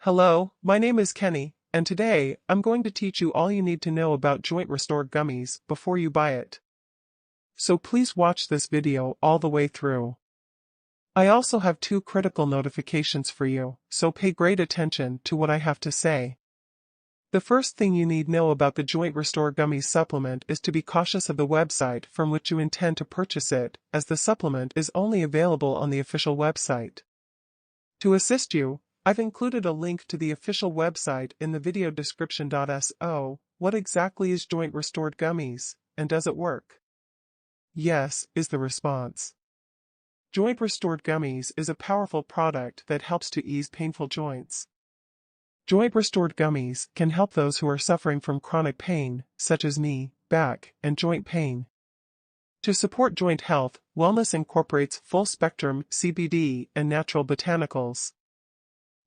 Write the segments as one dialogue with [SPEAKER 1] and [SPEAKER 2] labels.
[SPEAKER 1] Hello, my name is Kenny, and today, I'm going to teach you all you need to know about Jointrestore Gummies before you buy it. So please watch this video all the way through. I also have two critical notifications for you, so pay great attention to what I have to say. The first thing you need to know about the Jointrestore Gummies supplement is to be cautious of the website from which you intend to purchase it, as the supplement is only available on the official website. To assist you, I've included a link to the official website in the video description. So, what exactly is Jointrestore Gummies, and does it work? Yes, is the response. Jointrestore Gummies is a powerful product that helps to ease painful joints. Jointrestore Gummies can help those who are suffering from chronic pain, such as knee, back, and joint pain. To support joint health, wellness incorporates full-spectrum CBD and natural botanicals.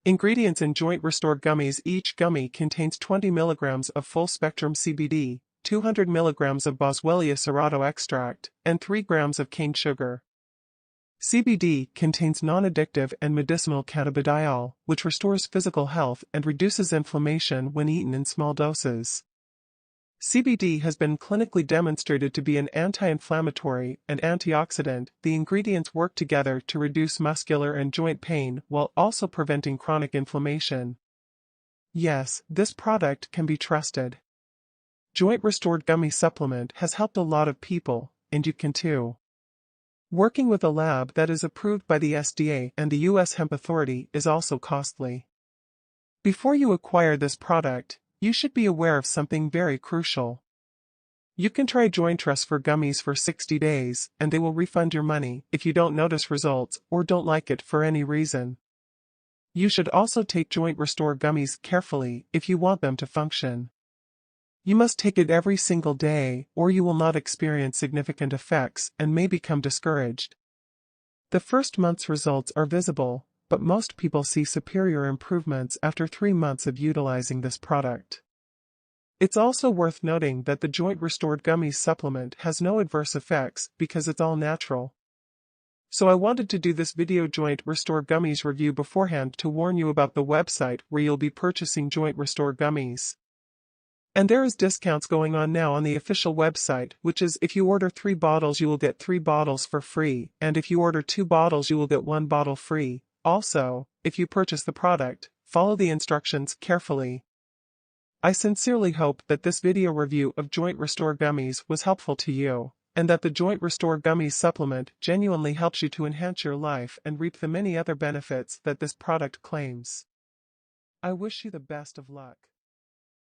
[SPEAKER 1] Ingredients in Jointrestore Gummies: each gummy contains 20 milligrams of full-spectrum CBD, 200 milligrams of Boswellia Serrata Extract, and 3 grams of cane sugar. CBD contains non-addictive and medicinal cannabidiol, which restores physical health and reduces inflammation when eaten in small doses. CBD has been clinically demonstrated to be an anti-inflammatory and antioxidant. The ingredients work together to reduce muscular and joint pain while also preventing chronic inflammation. Yes, this product can be trusted. Jointrestore Gummy Supplement has helped a lot of people, and you can too. Working with a lab that is approved by the FDA and the U.S. Hemp Authority is also costly. Before you acquire this product, you should be aware of something very crucial. You can try Jointrestore Gummies for 60 days, and they will refund your money if you don't notice results or don't like it for any reason. You should also take Jointrestore Gummies carefully if you want them to function. You must take it every single day, or you will not experience significant effects and may become discouraged. The first month's results are visible, but most people see superior improvements after 3 months of utilizing this product. It's also worth noting that the Jointrestore Gummies supplement has no adverse effects because it's all natural. So I wanted to do this video Jointrestore Gummies review beforehand to warn you about the website where you'll be purchasing Jointrestore Gummies. And there is discounts going on now on the official website, which is if you order 3 bottles you will get 3 bottles for free, and if you order 2 bottles you will get 1 bottle free. Also, if you purchase the product, follow the instructions carefully. I sincerely hope that this video review of Jointrestore Gummies was helpful to you, and that the Jointrestore Gummies supplement genuinely helps you to enhance your life and reap the many other benefits that this product claims. I wish you the best of luck.